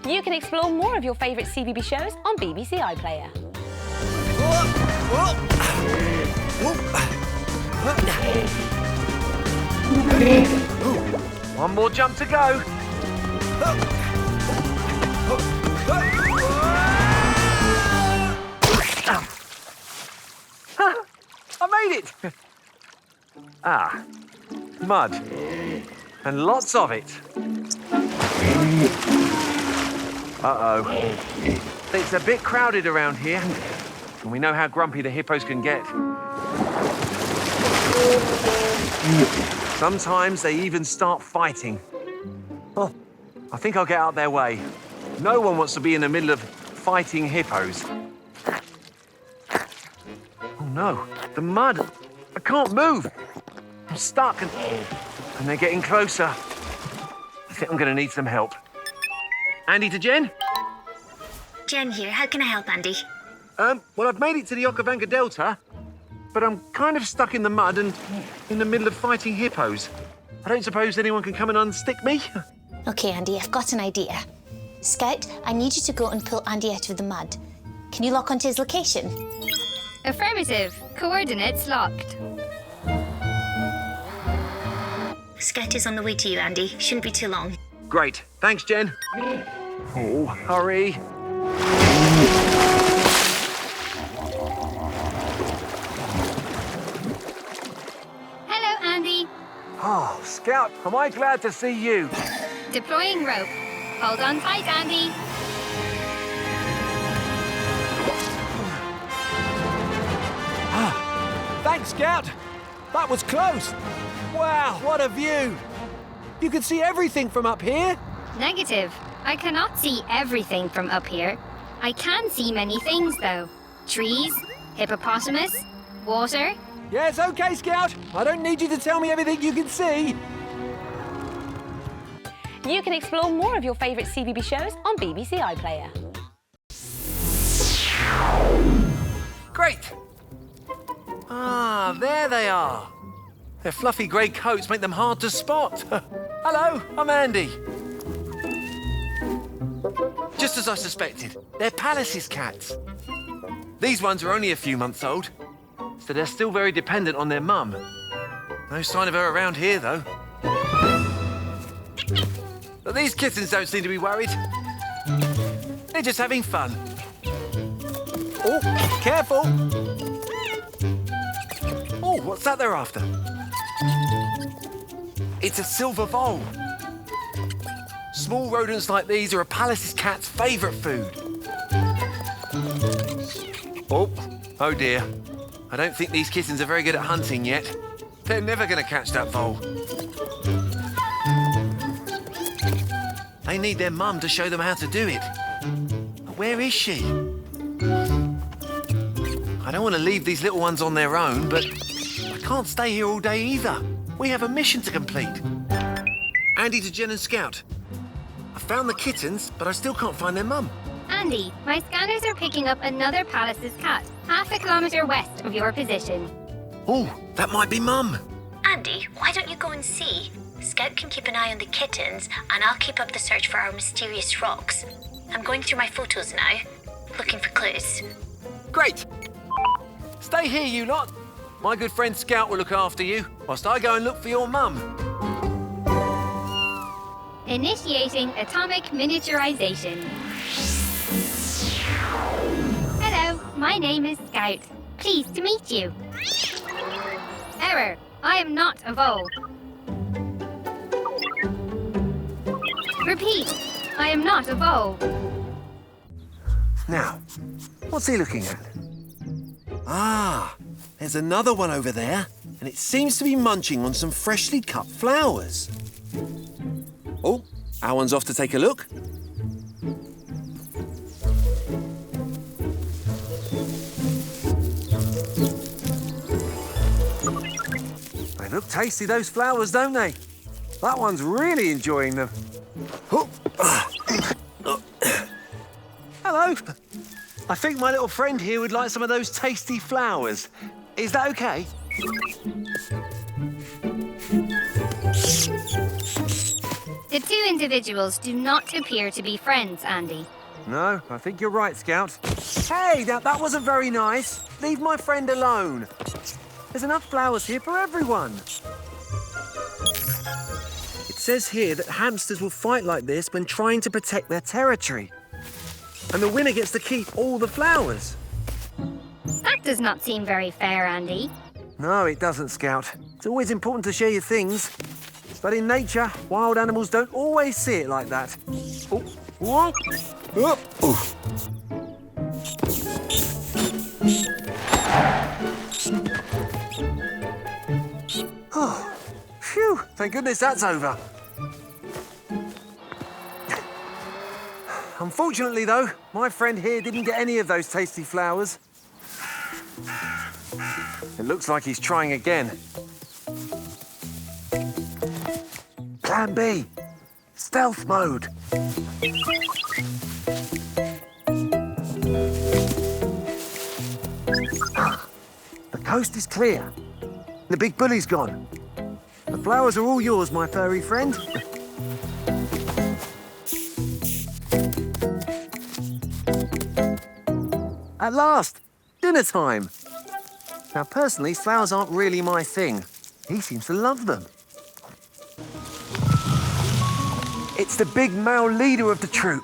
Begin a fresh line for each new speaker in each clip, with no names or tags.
You can explore more of your favourite CBeebies shows on BBC iPlayer.
One more jump to go. I made it! Mud. And lots of it. Uh-oh. It's a bit crowded around here. And we know how grumpy the hippos can get. Sometimes they even start fighting. Oh, I think I'll get out their way. No one wants to be in the middle of fighting hippos. Oh no, the mud. I can't move. I'm stuck and they're getting closer. I think I'm going to need some help. Andy to Jen?
Jen here. How can I help, Andy?
Well, I've made it to the Okavango Delta, but I'm kind of stuck in the mud and in the middle of fighting hippos. I don't suppose anyone can come and unstick me?
OK, Andy, I've got an idea. Scout, I need you to go and pull Andy out of the mud. Can you lock onto his location?
Affirmative. Coordinates locked.
Scout is on the way to you, Andy. Shouldn't be too long.
Great. Thanks, Jen. Oh, hurry.
Hello, Andy.
Oh, Scout, am I glad to see you?
Deploying rope. Hold on tight, Andy.
Thanks, Scout. That was close. Wow, what a view. You can see everything from up here.
Negative. I cannot see everything from up here. I can see many things, though. Trees, hippopotamus, water.
Yes, OK, Scout. I don't need you to tell me everything you can see.
You can explore more of your favourite CBeebies shows on BBC iPlayer.
Great. There they are. Their fluffy grey coats make them hard to spot. Hello, I'm Andy. Just as I suspected, they're Pallas' cats. These ones are only a few months old, so they're still very dependent on their mum. No sign of her around here, though. But these kittens don't seem to be worried. They're just having fun.
Oh, careful.
Oh, what's that they're after? It's a silver vole. Small rodents like these are a Pallas' cat's favourite food. Oh dear. I don't think these kittens are very good at hunting yet. They're never going to catch that vole. They need their mum to show them how to do it. But where is she? I don't want to leave these little ones on their own, but I can't stay here all day either. We have a mission to complete. Andy to Jen and Scout. I found the kittens, but I still can't find their mum.
Andy, my scanners are picking up another Pallas' cat, half a kilometre west of your position.
Oh, that might be mum.
Andy, why don't you go and see? Scout can keep an eye on the kittens, and I'll keep up the search for our mysterious rocks. I'm going through my photos now, looking for clues.
Great. Stay here, you lot. My good friend Scout will look after you, whilst I go and look for your mum.
Initiating atomic miniaturization. Hello, my name is Scout. Pleased to meet you. Error. I am not a vole. Repeat. I am not a vole.
Now, what's he looking at?
There's another one over there, and it seems to be munching on some freshly cut flowers. Oh, our one's off to take a look.
They look tasty, those flowers, don't they? That one's really enjoying them. Oh. Hello. I think my little friend here would like some of those tasty flowers. Is that okay?
The two individuals do not appear to be friends, Andy.
No, I think you're right, Scout. Hey, that wasn't very nice. Leave my friend alone. There's enough flowers here for everyone. It says here that hamsters will fight like this when trying to protect their territory. And the winner gets to keep all the flowers.
That does not seem very fair, Andy.
No, it doesn't, Scout. It's always important to share your things. But in nature, wild animals don't always see it like that. Oh, whoa. Oh, oof. Oh, phew, thank goodness that's over. Unfortunately, though, my friend here didn't get any of those tasty flowers. It looks like he's trying again. Plan B. Stealth mode. The coast is clear. The big bully's gone. The flowers are all yours, my furry friend. At last, dinner time. Now, personally, flowers aren't really my thing. He seems to love them. It's the big male leader of the troop.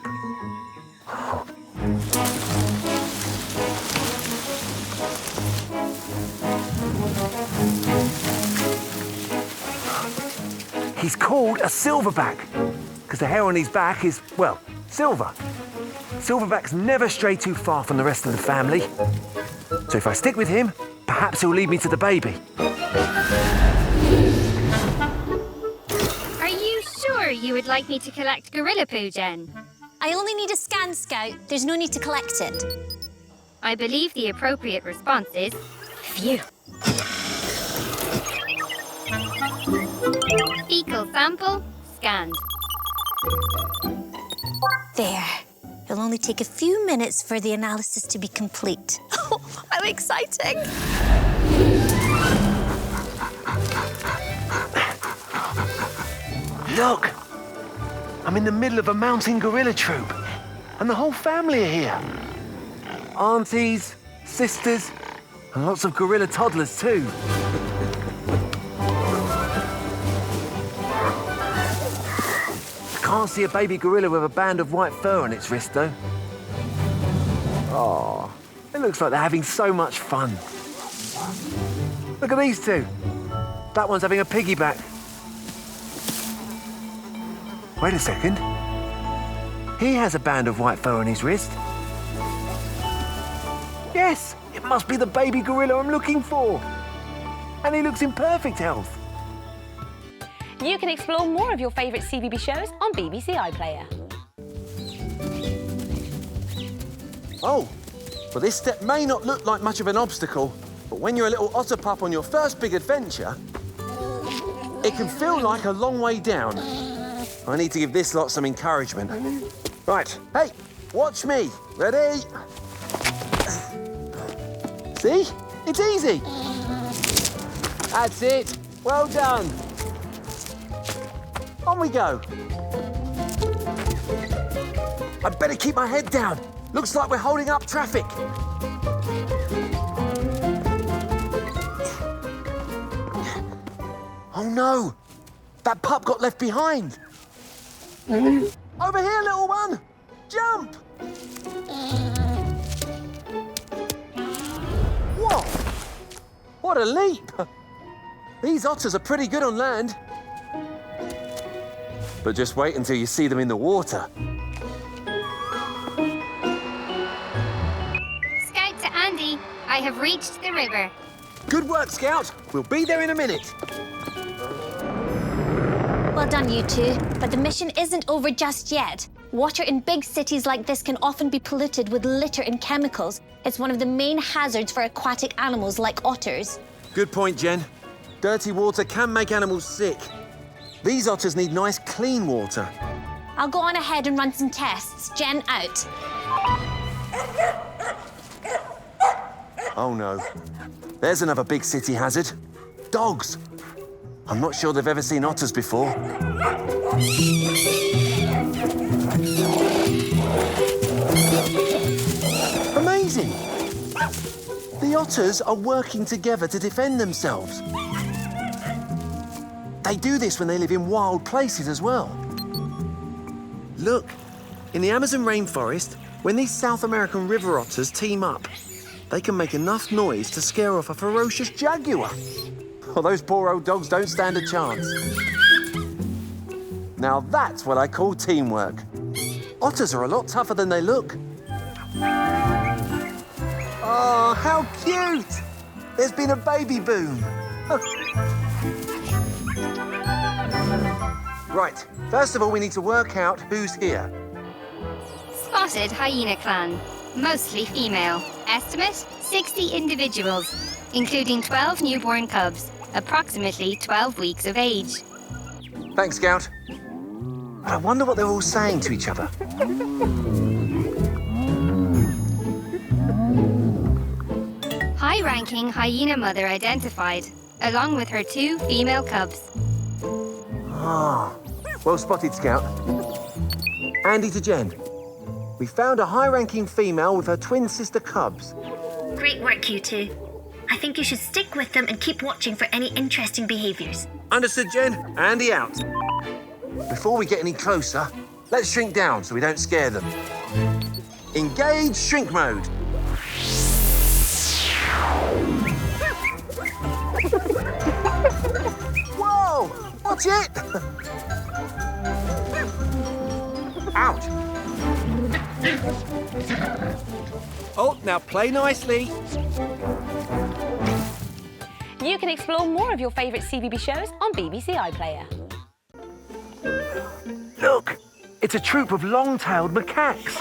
He's called a silverback because the hair on his back is, well, silver. Silverbacks never stray too far from the rest of the family. So if I stick with him, perhaps he'll lead me to the baby.
Are you sure you would like me to collect gorilla poo, Jen?
I only need a scan, Scout. There's no need to collect it.
I believe the appropriate response is phew. Fecal sample scanned.
There. It'll only take a few minutes for the analysis to be complete. Oh, how exciting!
Look! I'm in the middle of a mountain gorilla troop, and the whole family are here. Aunties, sisters, and lots of gorilla toddlers too. I can't see a baby gorilla with a band of white fur on its wrist, though. Oh, it looks like they're having so much fun. Look at these two. That one's having a piggyback. Wait a second. He has a band of white fur on his wrist. Yes, it must be the baby gorilla I'm looking for. And he looks in perfect health.
You can explore more of your favourite CBeebies shows on BBC iPlayer.
Oh, well, this step may not look like much of an obstacle, but when you're a little otter pup on your first big adventure, it can feel like a long way down. I need to give this lot some encouragement. Right, hey, watch me. Ready? See? It's easy. That's it. Well done. On we go. I'd better keep my head down. Looks like we're holding up traffic. Oh no! That pup got left behind. Over here, little one! Jump! Whoa! What a leap! These otters are pretty good on land. But just wait until you see them in the water.
Scout to Andy, I have reached the river.
Good work, Scout. We'll be there in a minute.
Well done, you two. But the mission isn't over just yet. Water in big cities like this can often be polluted with litter and chemicals. It's one of the main hazards for aquatic animals like otters.
Good point, Jen. Dirty water can make animals sick. These otters need nice, clean water.
I'll go on ahead and run some tests. Jen out.
Oh no. There's another big city hazard. Dogs. I'm not sure they've ever seen otters before. Amazing! The otters are working together to defend themselves. They do this when they live in wild places as well.
Look, in the Amazon rainforest, when these South American river otters team up, they can make enough noise to scare off a ferocious jaguar.
Well, those poor old dogs don't stand a chance. Now that's what I call teamwork. Otters are a lot tougher than they look. Oh, how cute! There's been a baby boom. Right, first of all, we need to work out who's here.
Spotted hyena clan, mostly female. Estimate 60 individuals, including 12 newborn cubs, approximately 12 weeks of age.
Thanks, Scout. I wonder what they're all saying to each other.
High-ranking hyena mother identified, along with her 2 female cubs.
Ah, well spotted, Scout. Andy to Jen. We found a high-ranking female with her twin sister cubs.
Great work, you two. I think you should stick with them and keep watching for any interesting behaviours.
Understood, Jen. Andy out.
Before we get any closer, let's shrink down so we don't scare them. Engage shrink mode. Whoa! Watch it! Ouch!
Oh, now play nicely.
You can explore more of your favourite CBeebies shows on BBC iPlayer.
Look, it's a troop of long-tailed macaques.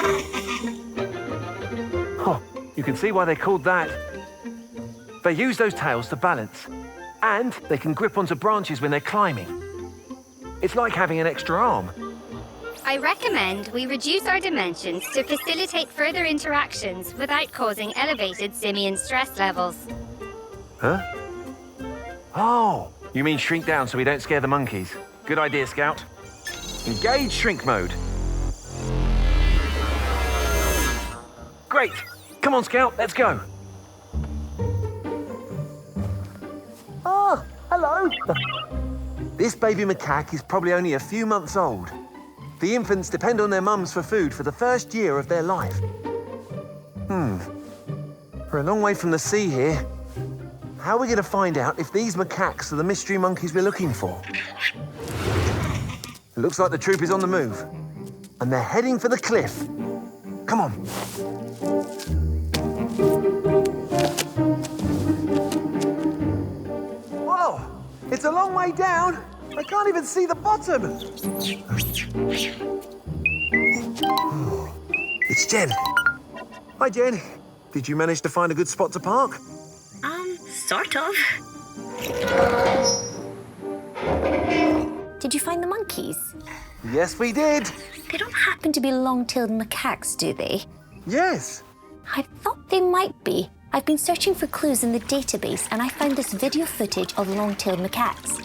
Oh, you can see why they're called that. They use those tails to balance, and they can grip onto branches when they're climbing. It's like having an extra arm.
I recommend we reduce our dimensions to facilitate further interactions without causing elevated simian stress levels.
Huh? Oh, you mean shrink down so we don't scare the monkeys. Good idea, Scout. Engage shrink mode. Great. Come on, Scout, let's go.
Ah, hello. This baby macaque is probably only a few months old. The infants depend on their mums for food for the first year of their life. We're a long way from the sea here. How are we going to find out if these macaques are the mystery monkeys we're looking for? It looks like the troop is on the move. And they're heading for the cliff. Come on. Whoa! It's a long way down. I can't even see the bottom. It's Jen. Hi, Jen. Did you manage to find a good spot to park?
Sort of. Did you find the monkeys?
Yes, we did.
They don't happen to be long-tailed macaques, do they?
Yes.
I thought they might be. I've been searching for clues in the database and I found this video footage of long-tailed macaques.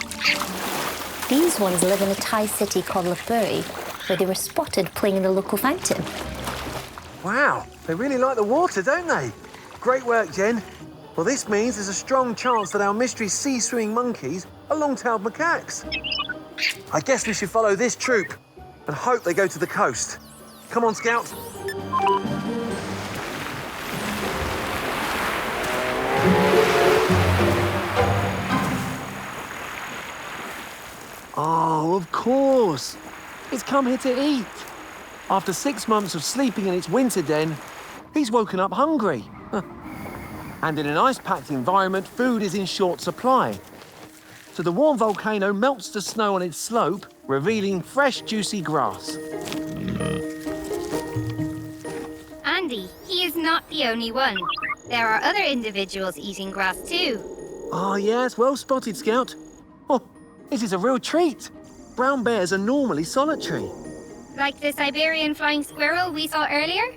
These ones live in a Thai city called Lopburi, where they were spotted playing in the local fountain.
Wow, they really like the water, don't they? Great work, Jen. Well, this means there's a strong chance that our mystery sea-swimming monkeys are long-tailed macaques. I guess we should follow this troop and hope they go to the coast. Come on, Scout.
Oh, of course. It's come here to eat. After 6 months of sleeping in its winter den, he's woken up hungry. And in an ice-packed environment, food is in short supply. So the warm volcano melts the snow on its slope, revealing fresh, juicy grass.
Andy, he is not the only one. There are other individuals eating grass too.
Oh, yes, well spotted, Scout. Oh, this is a real treat. Brown bears are normally solitary.
Like the Siberian flying squirrel we saw earlier?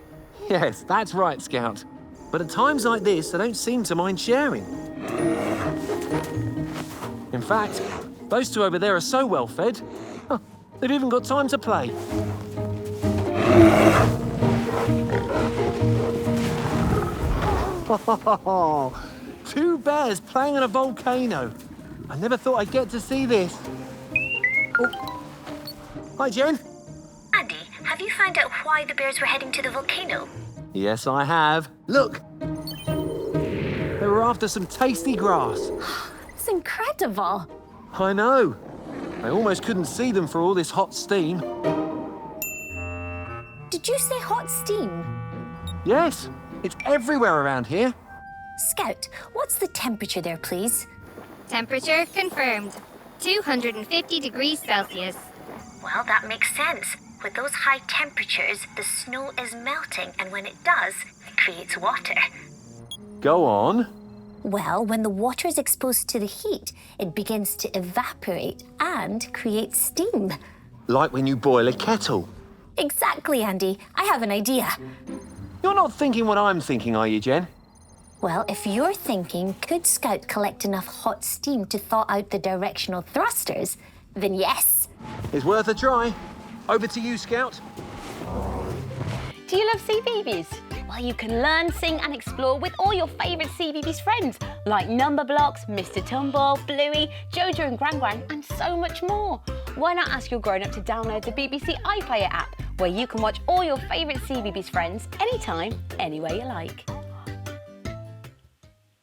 Yes, that's right, Scout. But at times like this, they don't seem to mind sharing. In fact, those two over there are so well fed,
They've even got time to play. Two bears playing in a volcano. I never thought I'd get to see this. Oh. Hi, Jen.
Andy, have you found out why the bears were heading to the volcano?
Yes, I have. Look. They were after some tasty grass.
It's incredible.
I know. I almost couldn't see them for all this hot steam.
Did you say hot steam?
Yes, it's everywhere around here.
Scout, what's the temperature there, please?
Temperature confirmed. 250 degrees Celsius.
Well, that makes sense. With those high temperatures, the snow is melting, and when it does, it creates water.
Go on.
Well, when the water is exposed to the heat, it begins to evaporate and create steam.
Like when you boil a kettle.
Exactly, Andy. I have an idea.
You're not thinking what I'm thinking, are you, Jen?
Well, if you're thinking, could Scout collect enough hot steam to thaw out the directional thrusters, then yes.
It's worth a try. Over to you, Scout.
Do you love CBeebies? Well, you can learn, sing and explore with all your favourite CBeebies friends, like Numberblocks, Mr Tumble, Bluey, Jojo and Gran Gran, and so much more. Why not ask your grown-up to download the BBC iPlayer app, where you can watch all your favourite CBeebies friends anytime, anywhere you like.